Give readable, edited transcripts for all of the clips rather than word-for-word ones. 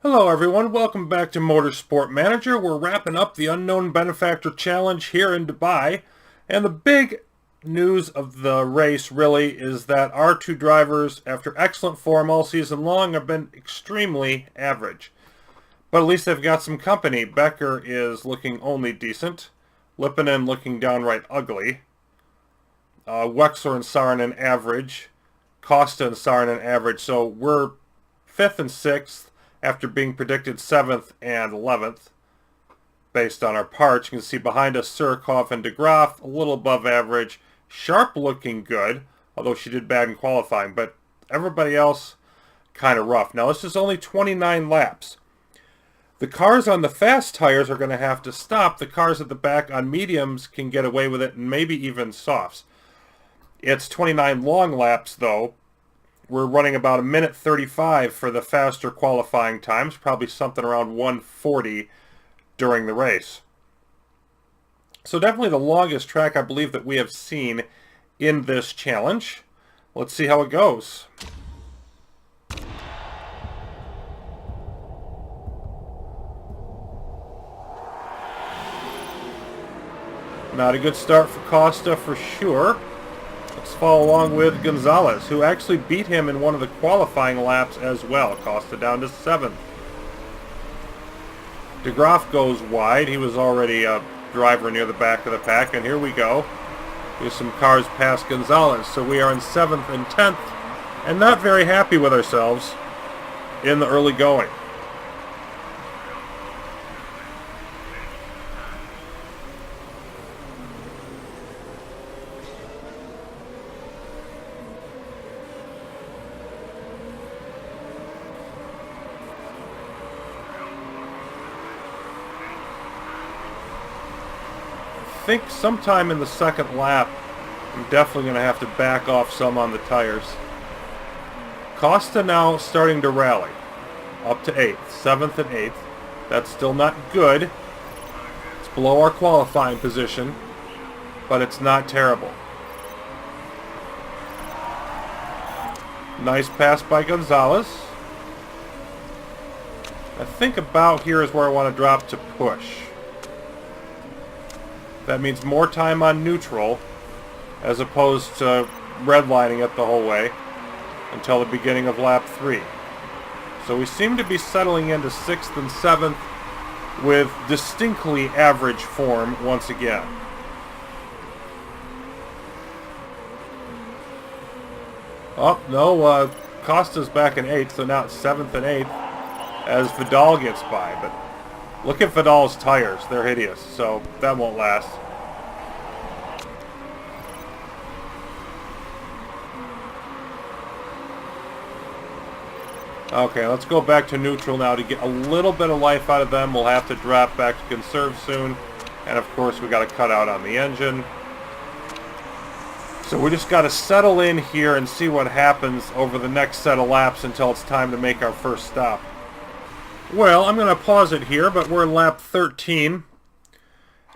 Hello everyone, welcome back to Motorsport Manager. We're wrapping up the Unknown Benefactor Challenge here in Dubai. And the big news of the race really is that our two drivers, after excellent form all season long, have been extremely average. But at least they've got some company. Becker is looking only decent. Lipinen looking downright ugly. Wexler and Saarinen average. Costa and Saarinen average. So we're 5th and 6th. After being predicted 7th and 11th, based on our parts. You can see behind us Surikov and de Graaf, a little above average. Sharp looking good, although she did bad in qualifying, but everybody else kind of rough. Now this is only 29 laps. The cars on the fast tires are going to have to stop. The cars at the back on mediums can get away with it, and maybe even softs. It's 29 long laps, though. We're running about 1:35 for the faster qualifying times, probably something around 1:40 during the race. So definitely the longest track I believe that we have seen in this challenge. Let's see how it goes. Not a good start for Costa for sure. Let's follow along with Gonzalez, who actually beat him in one of the qualifying laps as well. Costa down to 7th. De Graaf goes wide. He was already a driver near the back of the pack, and here we go. Here's some cars past Gonzalez. So we are in 7th and 10th, and not very happy with ourselves in the early going. I think sometime in the second lap, I'm definitely going to have to back off some on the tires. Costa now starting to rally. Up to 8th, 7th and 8th. That's still not good. It's below our qualifying position, but it's not terrible. Nice pass by Gonzalez. I think about here is where I want to drop to push. That means more time on neutral as opposed to redlining it the whole way until the beginning of lap 3. So we seem to be settling into 6th and 7th with distinctly average form once again. Oh, no, Costa's back in 8th, so now it's 7th and 8th as Vidal gets by, but look at Vidal's tires. They're hideous, so that won't last. Okay, let's go back to neutral now to get a little bit of life out of them. We'll have to drop back to conserve soon. And of course, we got to cut out on the engine. So we just got to settle in here and see what happens over the next set of laps until it's time to make our first stop. Well, I'm going to pause it here, but we're in lap 13.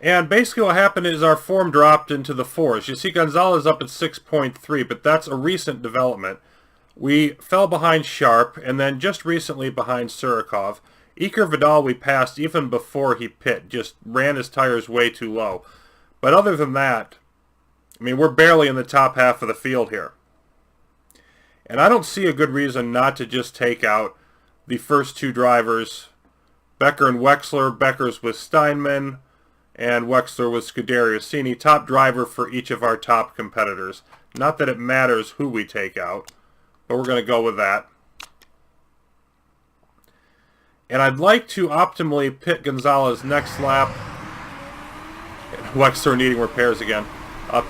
And basically what happened is our form dropped into the 4s. You see Gonzalez up at 6.3, but that's a recent development. We fell behind Sharp, and then just recently behind Surikov. Iker Vidal we passed even before he pit, just ran his tires way too low. But other than that, I mean, we're barely in the top half of the field here. And I don't see a good reason not to just take out the first two drivers, Becker and Wexler. Becker's with Steinman, and Wexler with Scuderi-Rossini, top driver for each of our top competitors. Not that it matters who we take out, but we're going to go with that. And I'd like to optimally pit Gonzalez next lap. Wexler needing repairs again.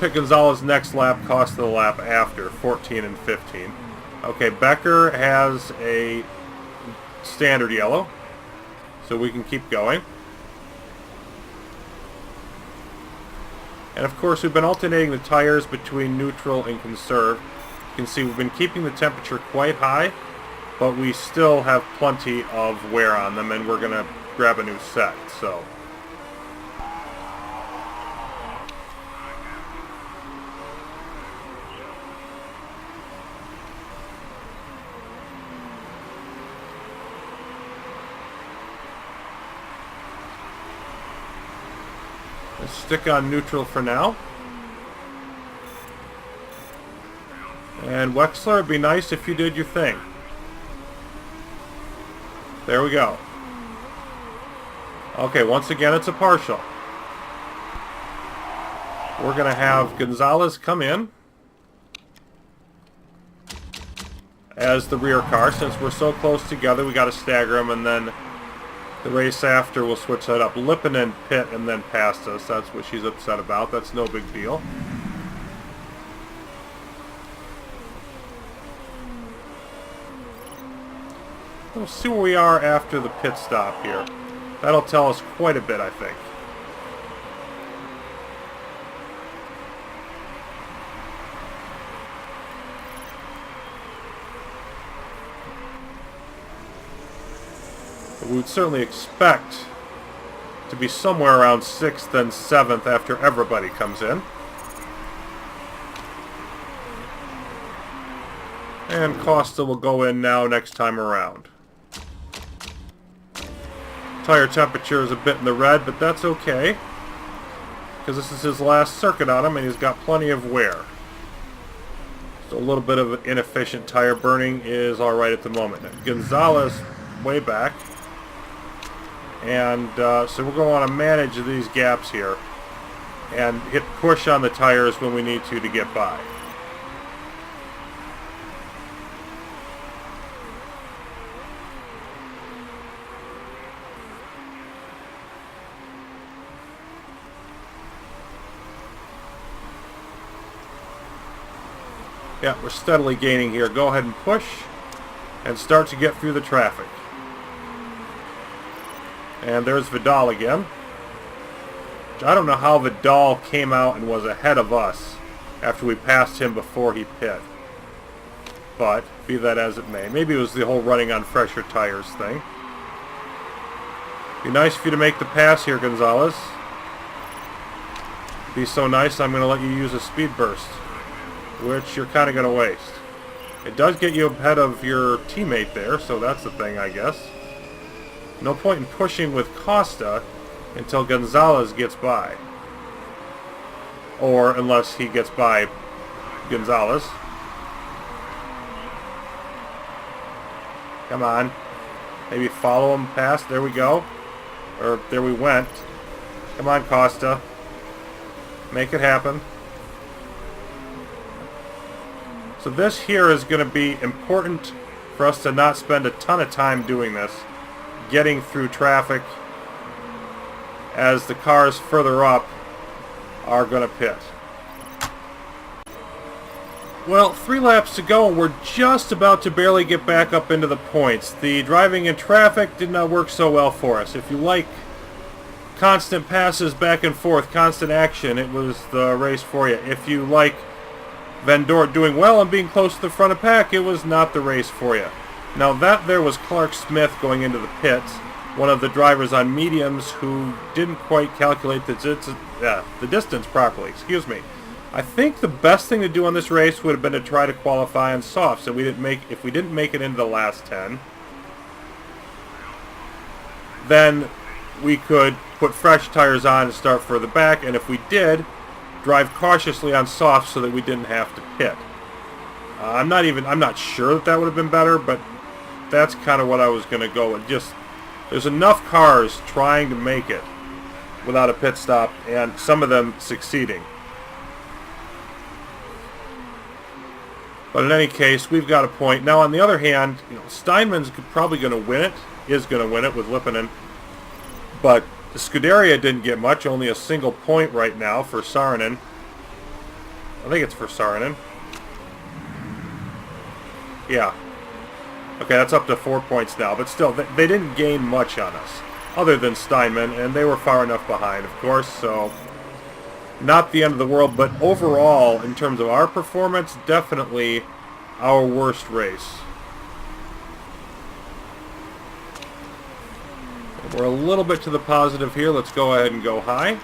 Pit Gonzalez next lap, cost of the lap after, 14 and 15. Okay, Becker has a standard yellow, so we can keep going. And of course, we've been alternating the tires between neutral and conserve. You can see we've been keeping the temperature quite high, but we still have plenty of wear on them, and we're going to grab a new set. So Let's stick on neutral for now. And Wexler, it'd be nice if you did your thing. There we go. Okay, once again, it's a partial. We're going to have Gonzalez come in as the rear car. Since we're so close together, we got to stagger them, and then the race after we'll switch that up. Lippinen pit and then passed us. That's what she's upset about. That's no big deal. We'll see where we are after the pit stop here. That'll tell us quite a bit, I think. We would certainly expect to be somewhere around 6th and 7th after everybody comes in. And Costa will go in now next time around. Tire temperature is a bit in the red, but that's okay, because this is his last circuit on him and he's got plenty of wear. So a little bit of inefficient tire burning is alright at the moment. Gonzalez way back. And so we're going to want to manage these gaps here and hit push on the tires when we need to get by. Yeah, we're steadily gaining here. Go ahead and push and start to get through the traffic. And there's Vidal again. I don't know how Vidal came out and was ahead of us after we passed him before he pit. But, be that as it may. Maybe it was the whole running on fresher tires thing. Be nice for you to make the pass here, Gonzalez. Be so nice, I'm going to let you use a speed burst, which you're kind of going to waste. It does get you ahead of your teammate there, so that's the thing, I guess. No point in pushing with Costa until Gonzalez gets by. Or unless he gets by Gonzalez. Come on. Maybe follow him past. There we go. Or there we went. Come on, Costa. Make it happen. So this here is going to be important for us to not spend a ton of time doing this. Getting through traffic as the cars further up are going to pit. Well, 3 laps to go and we're just about to barely get back up into the points. The driving in traffic did not work so well for us. If you like constant passes back and forth, constant action, it was the race for you. If you like Van Dort doing well and being close to the front of pack, it was not the race for you. Now that there was Clark Smith going into the pits, one of the drivers on mediums who didn't quite calculate the distance properly. Excuse me. I think the best thing to do on this race would have been to try to qualify on softs. So if we didn't make it into the last 10, then we could put fresh tires on and start further back. And if we did, drive cautiously on softs so that we didn't have to pit. I'm not sure that would have been better, but that's kind of what I was going to go with. Just, there's enough cars trying to make it without a pit stop, and some of them succeeding. But in any case, we've got a point. Now, on the other hand, Steinman's probably going to win it, is going to win it with Lippinen. But Scuderia didn't get much, only a single point right now for Saarinen. I think it's for Saarinen. Yeah. Okay, that's up to 4 points now, but still, they didn't gain much on us, other than Steinman, and they were far enough behind, of course, so not the end of the world, but overall, in terms of our performance, definitely our worst race. We're a little bit to the positive here. Let's go ahead and go high.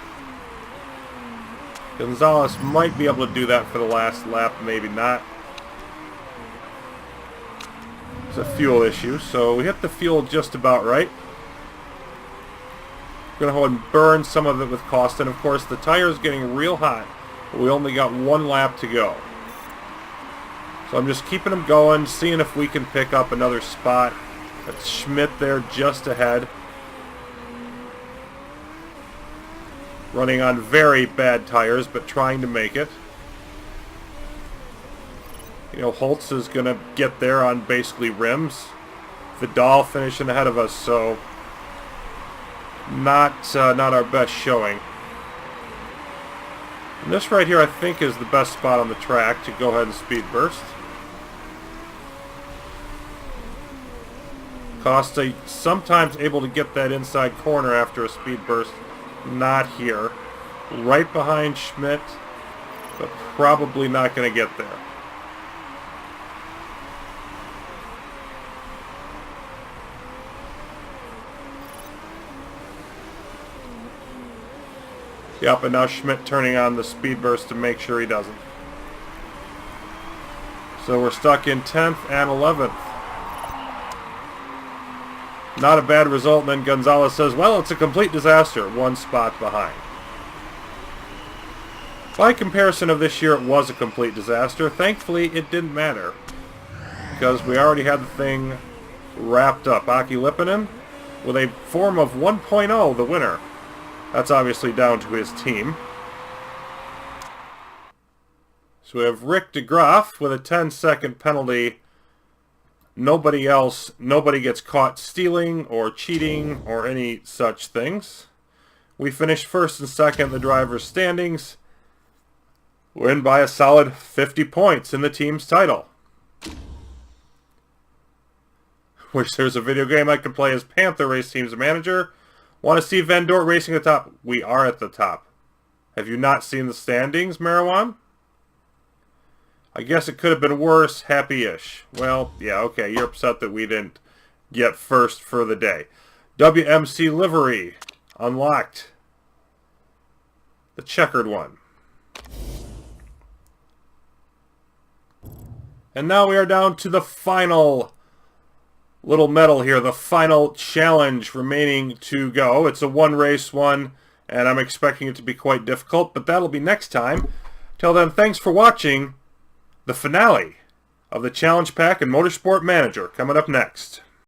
Gonzalez might be able to do that for the last lap, maybe not. It's a fuel issue, so we hit the fuel just about right. We're going to go and burn some of it with Costa. And of course, the tire is getting real hot. But we only got one lap to go. So I'm just keeping them going, seeing if we can pick up another spot. That's Schmidt there just ahead. Running on very bad tires, but trying to make it. You know, Holtz is going to get there on basically rims. Vidal finishing ahead of us, so not our best showing. And this right here, I think, is the best spot on the track to go ahead and speed burst. Costa sometimes able to get that inside corner after a speed burst. Not here. Right behind Schmidt, but probably not going to get there. Yep, and now Schmidt turning on the speed burst to make sure he doesn't. So we're stuck in 10th and 11th. Not a bad result, and then Gonzalez says, well, it's a complete disaster, one spot behind. By comparison of this year, it was a complete disaster. Thankfully, it didn't matter, because we already had the thing wrapped up. Aki Lippanen, with a form of 1.0, the winner. That's obviously down to his team. So we have Rick de Graaf with a 10-second penalty. Nobody gets caught stealing or cheating or any such things. We finished first and second in the drivers' standings. We're in by a solid 50 points in the team's title. Wish there's a video game I could play as Panther Race Team's manager. Want to see Van Dort Racing at the top? We are at the top. Have you not seen the standings, Marijuana? I guess it could have been worse. Happy-ish. Well, yeah, okay. You're upset that we didn't get first for the day. WMC livery. Unlocked. The checkered one. And now we are down to the final little medal here. The final challenge remaining to go. It's a one-race one, and I'm expecting it to be quite difficult, but that'll be next time. Till then, thanks for watching. The finale of the Challenge Pack and Motorsport Manager coming up next.